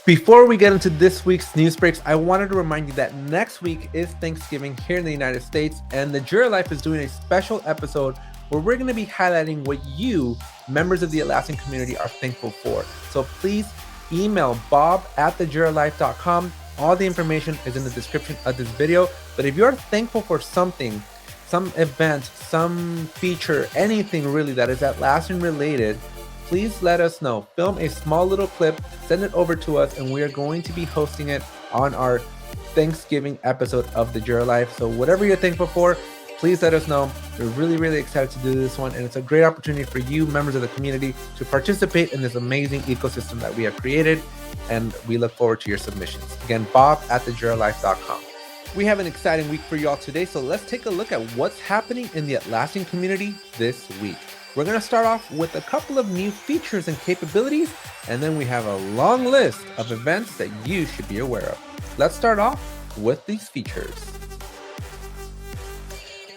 Before we get into this week's news breaks, I wanted to remind you that next week is Thanksgiving here in the United States, and the Jira Life is doing a special episode where we're going to be highlighting what you, members of the Atlassian community, are thankful for. So please email bob@thejiralife.com. All the information is in the description of this video. But if you're thankful for something, some event, some feature, anything really that is Atlassian related, please let us know. Film a small little clip, send it over to us, and we are going to be hosting it on our Thanksgiving episode of the Jira Life. So whatever you're thankful for, please let us know. We're really, really excited to do this one, and it's a great opportunity for you, members of the community, to participate in this amazing ecosystem that we have created, and we look forward to your submissions. Again, bob@thejiralife.com. We have an exciting week for y'all today, so let's take a look at what's happening in the Atlassian community this week. We're going to start off with a couple of new features and capabilities, and then we have a long list of events that you should be aware of. Let's start off with these features.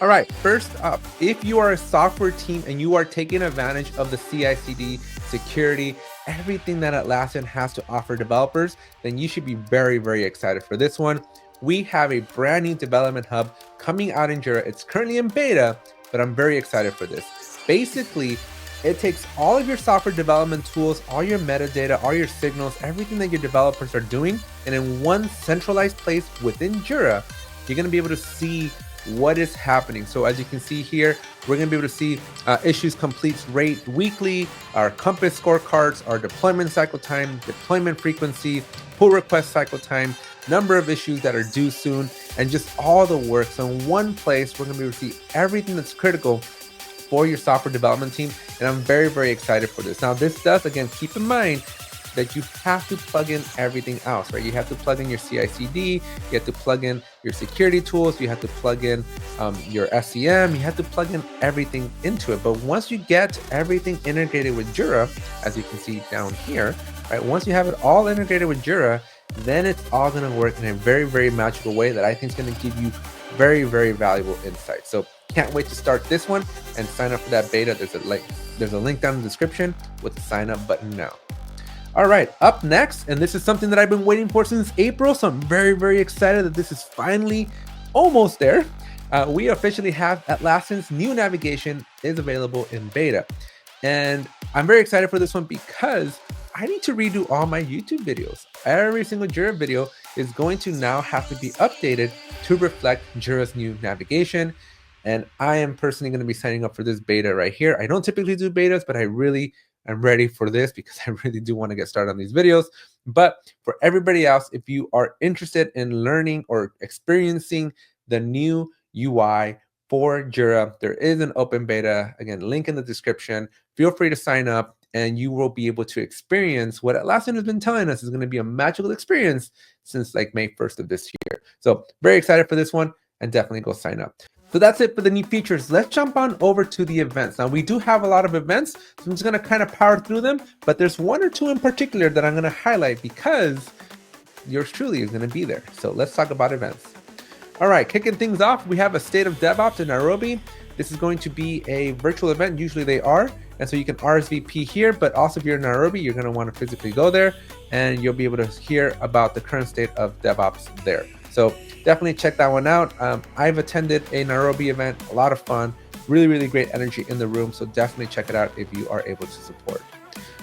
All right, first up, if you are a software team and you are taking advantage of the CI/CD, security, everything that Atlassian has to offer developers, then you should be very, very excited for this one. We have a brand new development hub coming out in Jira. It's currently in beta, but I'm very excited for this. Basically, it takes all of your software development tools, all your metadata, all your signals, everything that your developers are doing, and in one centralized place within Jira, you're going to be able to see what is happening. So as you can see here, we're going to be able to see issues completes rate weekly, our compass scorecards, our deployment cycle time, deployment frequency, pull request cycle time, number of issues that are due soon, and just all the work. So in one place, we're going to be able to see everything that's critical for your software development team, and I'm very, very excited for this. Now, this does, again, keep in mind that you have to plug in everything else, right? You have to plug in your CI/CD, you have to plug in your security tools, you have to plug in your SCM, you have to plug in everything into it. But once you get everything integrated with Jira, as you can see down here, right? Once you have it all integrated with Jira, then it's all going to work in a very, very magical way that I think is going to give you very, very valuable insights. So can't wait to start this one and sign up for that beta. There's a link down in the description with the sign up button now. All right, up next, and this is something that I've been waiting for since April, so I'm very, very excited that this is finally almost there. We officially have Atlassian's new navigation is available in beta. And I'm very excited for this one because I need to redo all my YouTube videos. Every single Jira video is going to now have to be updated to reflect Jira's new navigation. And I am personally going to be signing up for this beta right here. I don't typically do betas, but I really am ready for this because I really do want to get started on these videos. But for everybody else, if you are interested in learning or experiencing the new UI for Jira, there is an open beta. Again, link in the description. Feel free to sign up and you will be able to experience what Atlassian has been telling us is going to be a magical experience since like May 1st of this year. So very excited for this one and definitely go sign up. So that's it for the new features. Let's jump on over to the events. Now we do have a lot of events, so I'm just gonna kind of power through them, but there's one or two in particular that I'm gonna highlight because yours truly is gonna be there. So let's talk about events. All right, kicking things off, we have a State of DevOps in Nairobi. This is going to be a virtual event, usually they are, and so you can RSVP here, but also if you're in Nairobi, you're gonna wanna physically go there, and you'll be able to hear about the current state of DevOps there. So definitely check that one out. I've attended a Nairobi event, a lot of fun, really, really great energy in the room. So definitely check it out if you are able to support.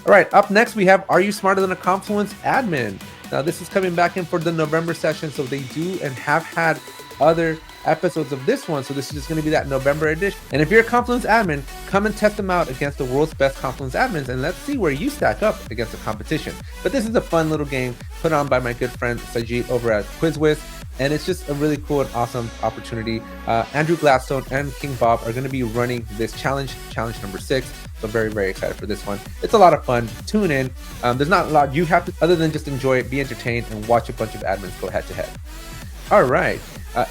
All right, up next we have Are You Smarter Than a Confluence Admin? Now this is coming back in for the November session. So they do and have had other episodes of this one. So this is just going to be that November edition. And if you're a Confluence admin, come and test them out against the world's best Confluence admins and let's see where you stack up against the competition. But this is a fun little game put on by my good friend Sajid over at QuizWiz. And it's just a really cool and awesome opportunity. Andrew Gladstone and King Bob are going to be running this challenge number 6. So very, very excited for this one. It's a lot of fun. Tune in. There's not a lot you have to, other than just enjoy it, be entertained, and watch a bunch of admins go head to head. All right.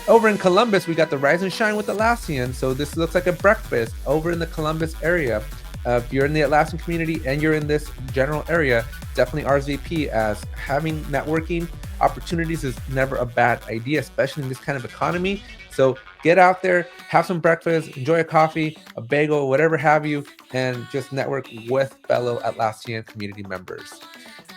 Over in Columbus, we got the Rise and Shine with Atlassian. So this looks like a breakfast over in the Columbus area. If you're in the Atlassian community and you're in this general area, definitely RSVP, as having networking opportunities is never a bad idea, especially in this kind of economy. So get out there, have some breakfast, enjoy a coffee, a bagel, whatever have you, and just network with fellow Atlassian community members.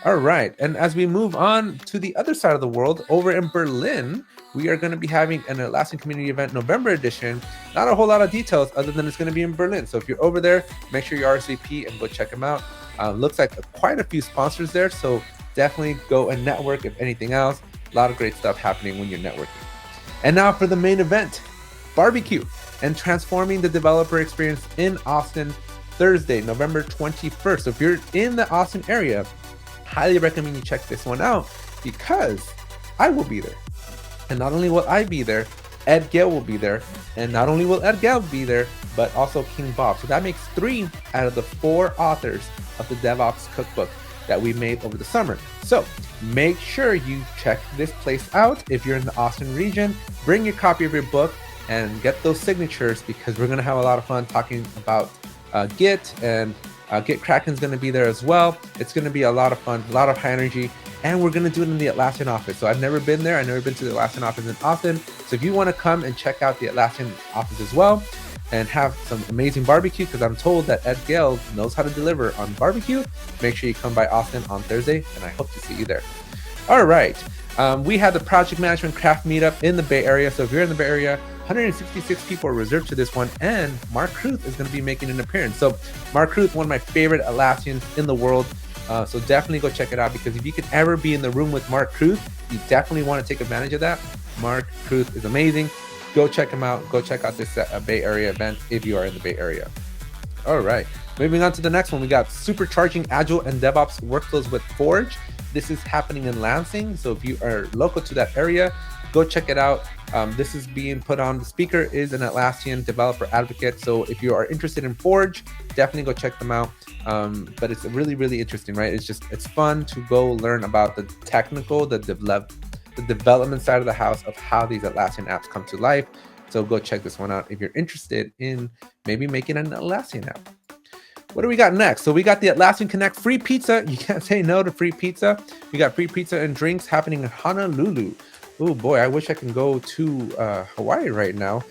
All right. And as we move on to the other side of the world, over in Berlin, we are going to be having an Atlassian community event, November edition. Not a whole lot of details other than it's going to be in Berlin. So if you're over there, make sure you RSVP and go check them out. Looks like quite a few sponsors there. So definitely go and network if anything else. A lot of great stuff happening when you're networking. And now for the main event, barbecue and transforming the developer experience in Austin, Thursday, November 21st. So if you're in the Austin area, highly recommend you check this one out because I will be there. And not only will I be there, Ed Gale will be there. And not only will Ed Gale be there, but also King Bob. So that makes 3 out of the 4 authors of the DevOps cookbook that we made over the summer. So make sure you check this place out. If you're in the Austin region, bring your copy of your book and get those signatures because we're going to have a lot of fun talking about Git, and Git Kraken's going to be there as well. It's going to be a lot of fun, a lot of high energy, and we're going to do it in the Atlassian office. So I've never been there. I've never been to the Atlassian office in Austin. So if you want to come and check out the Atlassian office as well and have some amazing barbecue, because I'm told that Ed Gale knows how to deliver on barbecue, make sure you come by Austin on Thursday, and I hope to see you there. All right. We had the Project Management Craft Meetup in the Bay Area. So if you're in the Bay Area, 166 people are reserved to this one, and Mark Kruth is going to be making an appearance. So Mark Kruth, one of my favorite Atlassians in the world. So definitely go check it out, because if you can ever be in the room with Mark Kruth, you definitely want to take advantage of that. Mark Kruth is amazing. Go check him out. Go check out this Bay Area event if you are in the Bay Area. All right. Moving on to the next one, we got Supercharging Agile and DevOps Workflows with Forge. This is happening in Lansing. So if you are local to that area, go check it out. This is being put on. The speaker is an Atlassian developer advocate. So if you are interested in Forge, definitely go check them out. But it's really, really interesting, right? It's fun to go learn about the technical, the development side of the house of how these Atlassian apps come to life. So go check this one out if you're interested in maybe making an Atlassian app. What do we got next? So we got the Atlassian Connect free pizza. You can't say no to free pizza. We got free pizza and drinks happening in Honolulu. Oh boy, I wish I can go to Hawaii right now.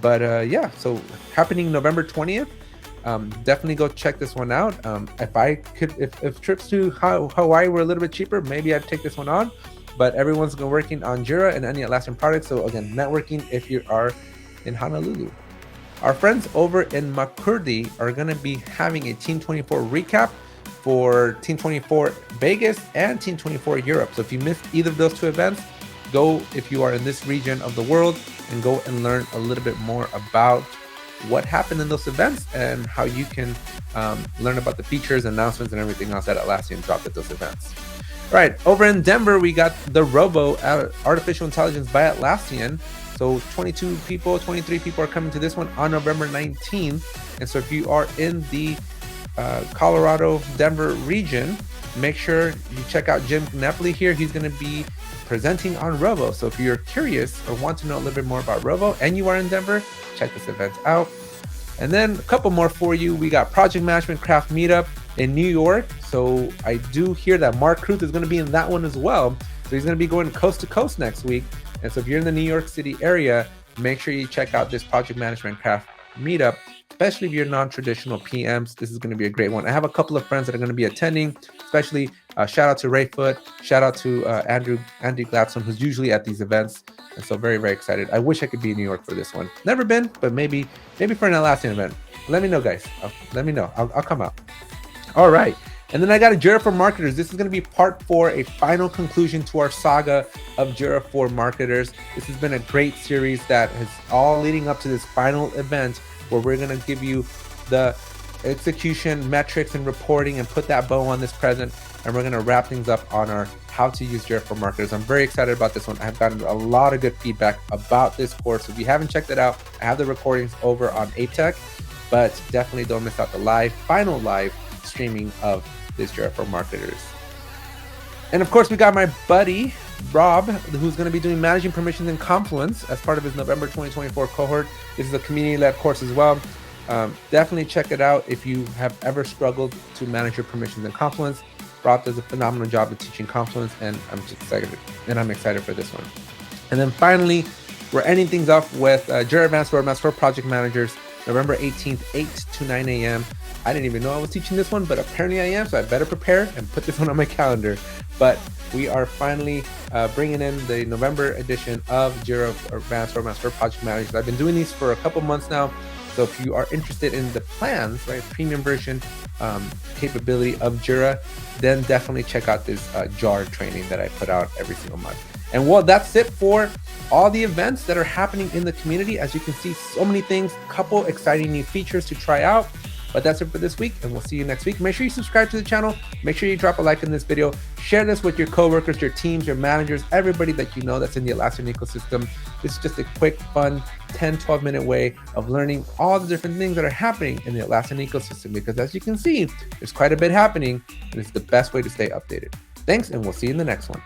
But yeah, so happening November 20th. Definitely go check this one out. If trips to Hawaii were a little bit cheaper, maybe I'd take this one on. But everyone's working on Jira and any Atlassian products. So again, networking if you are in Honolulu. Our friends over in Makurdi are going to be having a Team 24 recap for Team 24 Vegas and Team 24 Europe. So if you missed either of those 2 events, go if you are in this region of the world and go and learn a little bit more about what happened in those events and how you can learn about the features, announcements, and everything else that Atlassian dropped at those events. All right, over in Denver, we got the Rovo Artificial Intelligence by Atlassian. So 23 people are coming to this one on November 19th. And so if you are in the Colorado, Denver region, make sure you check out Jim Kneppley here. He's going to be presenting on Rovo. So if you're curious or want to know a little bit more about Rovo and you are in Denver, check this event out. And then a couple more for you. We got Project Management Craft Meetup in New York. So I do hear that Mark Kruth is going to be in that one as well. So he's going to be going coast to coast next week. And so if you're in the New York City area, make sure you check out this Project Management Craft Meetup, especially if you're non-traditional PMs. This is going to be a great one. I have a couple of friends that are going to be attending, especially shout out to Ray Foote, shout out to Andy Gladstone, who's usually at these events. And so very, very excited. I wish I could be in New York for this one. Never been, but maybe for an Atlassian event. Let me know, guys. Let me know. I'll come out. All right. And then I got a Jira for Marketers. This is going to be part 4, a final conclusion to our saga of Jira for Marketers. This has been a great series that is all leading up to this final event where we're going to give you the execution metrics and reporting and put that bow on this present. And we're going to wrap things up on our how to use Jira for Marketers. I'm very excited about this one. I've gotten a lot of good feedback about this course. So if you haven't checked it out, I have the recordings over on ApeTech, but definitely don't miss out the final live streaming of this Jira for Marketers. And of course, we got my buddy, Rob, who's going to be doing managing permissions in Confluence as part of his November 2024 cohort. This is a community-led course as well. Definitely check it out if you have ever struggled to manage your permissions in Confluence. Rob does a phenomenal job of teaching Confluence, and I'm excited for this one. And then finally, we're ending things off with Jira Advanced Roadmaps for project managers. November 18th, 8 to 9 a.m. I didn't even know I was teaching this one, but apparently I am, so I better prepare and put this one on my calendar. But we are finally bringing in the November edition of Jira Advanced Roadmaps for Project Managers. I've been doing these for a couple months now, so if you are interested in the plans, right, premium version capability of Jira, then definitely check out this JAR training that I put out every single month. And well, that's it for all the events that are happening in the community. As you can see, so many things, couple exciting new features to try out. But that's it for this week, and we'll see you next week. Make sure you subscribe to the channel. Make sure you drop a like in this video. Share this with your coworkers, your teams, your managers, everybody that you know that's in the Atlassian ecosystem. This is just a quick, fun, 10, 12-minute way of learning all the different things that are happening in the Atlassian ecosystem, because as you can see, there's quite a bit happening, and it's the best way to stay updated. Thanks, and we'll see you in the next one.